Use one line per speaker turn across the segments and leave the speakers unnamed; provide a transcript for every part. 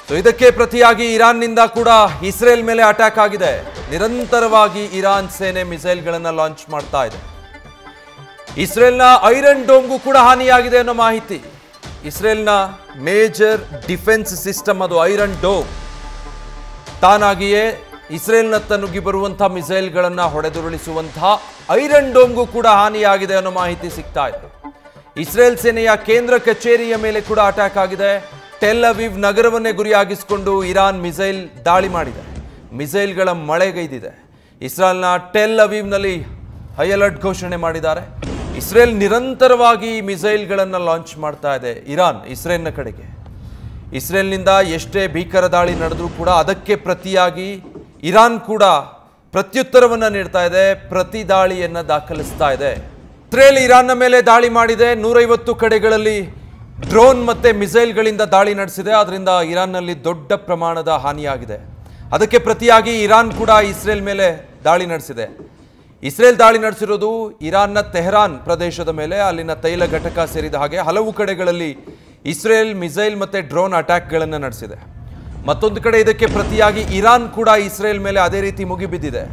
So ಇದಕ್ಕೆ ಪ್ರತಿಯಾಗಿ ಇರಾನ್ನಿಂದ ಕೂಡ ಇಸ್ರೇಲ್ ಮೇಲೆ ಅಟ್ಯಾಕ್ ಆಗಿದೆ. ನಿರಂತರವಾಗಿ ಇರಾನ್ ಸೇನೆ ಮಿಸೈಲ್ಗಳನ್ನು ಲಾಂಚ್ ಮಾಡ್ತಾ ಇದೆ. ಇಸ್ರೇಲ್ನ ಐರನ್ ಡೋಮ್ಗೂ ಕೂಡ ಹಾನಿಯಾಗಿದೆ ಅನ್ನೋ ಮಾಹಿತಿ. ಇಸ್ರೇಲ್ನ ಮೇಜರ್ ಡಿಫೆನ್ಸ್ ಸಿಸ್ಟಮ್ ಅದು ಐರನ್ ಡೋಮ್ ತಾನಾಗಿಯೇ ಇಸ್ರೇಲ್ನತ್ತ ನುಗ್ಗಿ ಬರುವಂತಹ ಮಿಸೈಲ್ಗಳನ್ನು ಹೊಡೆದುರುಳಿಸುವಂತಹ ಐರನ್ ಡೋಮ್ಗೂ ಕೂಡ ಹಾನಿಯಾಗಿದೆ ಅನ್ನೋ ಮಾಹಿತಿ ಸಿಗ್ತಾ ಇದೆ. ಇಸ್ರೇಲ್ ಸೇನೆಯ ಕೇಂದ್ರ ಕಚೇರಿಯ ಮೇಲೆ ಕೂಡ ಅಟ್ಯಾಕ್ ಆಗಿದೆ. ಟೆಲ್ ಅವೀವ್ ನಗರವನ್ನೇ ಗುರಿಯಾಗಿಸಿಕೊಂಡು ಇರಾನ್ ಮಿಸೈಲ್ ದಾಳಿ ಮಾಡಿದೆ. ಮಿಸೈಲ್ಗಳ ಮಳೆಗೈದಿದೆ. ಇಸ್ರೇಲ್ನ ಟೆಲ್ ಅವೀವ್ನಲ್ಲಿ ಹೈ ಅಲರ್ಟ್ ಘೋಷಣೆ ಮಾಡಿದ್ದಾರೆ. ಇಸ್ರೇಲ್ ನಿರಂತರವಾಗಿ ಮಿಸೈಲ್ಗಳನ್ನು ಲಾಂಚ್ ಮಾಡ್ತಾ ಇದೆ. ಇಸ್ರೇಲ್ನ ಕಡೆಗೆ ಇಸ್ರೇಲ್ನಿಂದ ಎಷ್ಟೇ ಭೀಕರ ದಾಳಿ ನಡೆದರೂ ಕೂಡ ಅದಕ್ಕೆ ಪ್ರತಿಯಾಗಿ ಇರಾನ್ ಕೂಡ ಪ್ರತ್ಯುತ್ತರವನ್ನು ನೀಡ್ತಾ ಇದೆ, ಪ್ರತಿ ದಾಳಿಯನ್ನು ದಾಖಲಿಸ್ತಾ ಇದೆ. ಇಸ್ರೇಲ್ ಇರಾನ್ನ ಮೇಲೆ ದಾಳಿ ಮಾಡಿದೆ. 150 ಕಡೆಗಳಲ್ಲಿ ಡ್ರೋನ್ ಮತ್ತು ಮಿಸೈಲ್ಗಳಿಂದ ದಾಳಿ ನಡೆಸಿದೆ. ಅದರಿಂದ ಇರಾನ್ನಲ್ಲಿ ದೊಡ್ಡ ಪ್ರಮಾಣದ ಹಾನಿಯಾಗಿದೆ. ಅದಕ್ಕೆ ಪ್ರತಿಯಾಗಿ ಇರಾನ್ ಕೂಡ ಇಸ್ರೇಲ್ ಮೇಲೆ ದಾಳಿ ನಡೆಸಿದೆ. ಇಸ್ರೇಲ್ ದಾಳಿ ನಡೆಸಿರೋದು ಇರಾನ್ನ ತೆಹರಾನ್ ಪ್ರದೇಶದ ಮೇಲೆ, ಅಲ್ಲಿನ ತೈಲ ಘಟಕ ಸೇರಿದ ಹಾಗೆ ಹಲವು ಕಡೆಗಳಲ್ಲಿ ಇಸ್ರೇಲ್ ಮಿಸೈಲ್ ಮತ್ತು ಡ್ರೋನ್ ಅಟ್ಯಾಕ್ಗಳನ್ನು ನಡೆಸಿದೆ. ಮತ್ತೊಂದು ಕಡೆ ಇದಕ್ಕೆ ಪ್ರತಿಯಾಗಿ ಇರಾನ್ ಕೂಡ ಇಸ್ರೇಲ್ ಮೇಲೆ ಅದೇ ರೀತಿ ಮುಗಿಬಿದ್ದಿದೆ.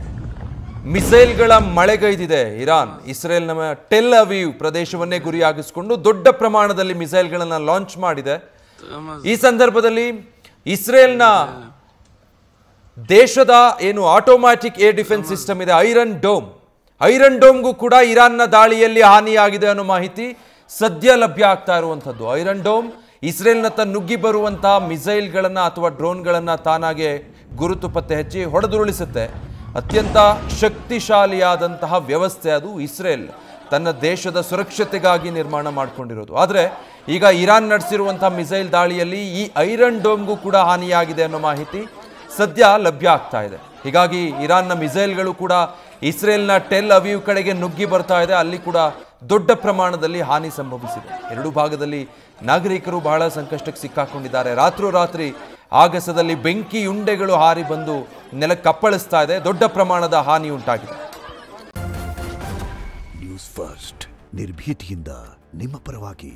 ಮಿಸೈಲ್ಗಳ ಮಳೆಗೈದಿದೆ ಇರಾನ್. ಇಸ್ರೇಲ್ನ ಟೆಲ್ ಅವೀವ್ ಪ್ರದೇಶವನ್ನೇ ಗುರಿಯಾಗಿಸಿಕೊಂಡು ದೊಡ್ಡ ಪ್ರಮಾಣದಲ್ಲಿ ಮಿಸೈಲ್ಗಳನ್ನು ಲಾಂಚ್ ಮಾಡಿದೆ. ಈ ಸಂದರ್ಭದಲ್ಲಿ ಇಸ್ರೇಲ್ನ ದೇಶದ ಏನು ಆಟೋಮ್ಯಾಟಿಕ್ ಏರ್ ಡಿಫೆನ್ಸ್ ಸಿಸ್ಟಮ್ ಇದೆ ಐರನ್ ಡೋಮ್ಗೂ ಕೂಡ ಇರಾನ್ನ ದಾಳಿಯಲ್ಲಿ ಹಾನಿಯಾಗಿದೆ ಅನ್ನೋ ಮಾಹಿತಿ ಸದ್ಯ ಲಭ್ಯ ಆಗ್ತಾ ಇರುವಂಥದ್ದು. ಐರನ್ ಡೋಮ್ ಇಸ್ರೇಲ್ನತ್ತ ನುಗ್ಗಿ ಬರುವಂತಹ ಮಿಸೈಲ್ಗಳನ್ನು ಅಥವಾ ಡ್ರೋನ್ಗಳನ್ನು ತಾನಾಗೆ ಗುರುತು ಪತ್ತೆ ಹಚ್ಚಿ ಹೊಡೆದುರುಳಿಸುತ್ತೆ. ಅತ್ಯಂತ ಶಕ್ತಿಶಾಲಿಯಾದಂತಹ ವ್ಯವಸ್ಥೆ ಅದು ಇಸ್ರೇಲ್ ತನ್ನ ದೇಶದ ಸುರಕ್ಷತೆಗಾಗಿ ನಿರ್ಮಾಣ ಮಾಡಿಕೊಂಡಿರೋದು. ಆದರೆ ಈಗ ಇರಾನ್ ನಡೆಸಿರುವಂತಹ ಮಿಸೈಲ್ ದಾಳಿಯಲ್ಲಿ ಈ ಐರನ್ ಡೋಮ್ಗೂ ಕೂಡ ಹಾನಿಯಾಗಿದೆ ಅನ್ನೋ ಮಾಹಿತಿ ಸದ್ಯ ಲಭ್ಯ ಆಗ್ತಾ ಇದೆ. ಹೀಗಾಗಿ ಇರಾನ್ನ ಮಿಸೈಲ್ಗಳು ಕೂಡ ಇಸ್ರೇಲ್ನ ಟೆಲ್ ಅವೀವ್ ಕಡೆಗೆ ನುಗ್ಗಿ ಬರ್ತಾ ಇದೆ. ಅಲ್ಲಿ ಕೂಡ ದೊಡ್ಡ ಪ್ರಮಾಣದಲ್ಲಿ ಹಾನಿ ಸಂಭವಿಸಿದೆ. ಎರಡೂ ಭಾಗದಲ್ಲಿ ನಾಗರಿಕರು ಬಹಳ ಸಂಕಷ್ಟಕ್ಕೆ ಸಿಕ್ಕಾಕೊಂಡಿದ್ದಾರೆ. ರಾತ್ರೋರಾತ್ರಿ ಆಗಸದಲ್ಲಿ ಬೆಂಕಿ ಉಂಡೆಗಳು ಹಾರಿ ಬಂದು ನೆಲಕ್ಕಪ್ಪಳಿಸ್ತಾ ಇದೆ. ದೊಡ್ಡ ಪ್ರಮಾಣದ ಹಾನಿ ಉಂಟಾಗಿದೆ.
ನ್ಯೂಸ್ ಫಸ್ಟ್ ನಿರ್ಭೀತಿಯಿಂದ ನಿಮ್ಮ ಪರವಾಗಿ.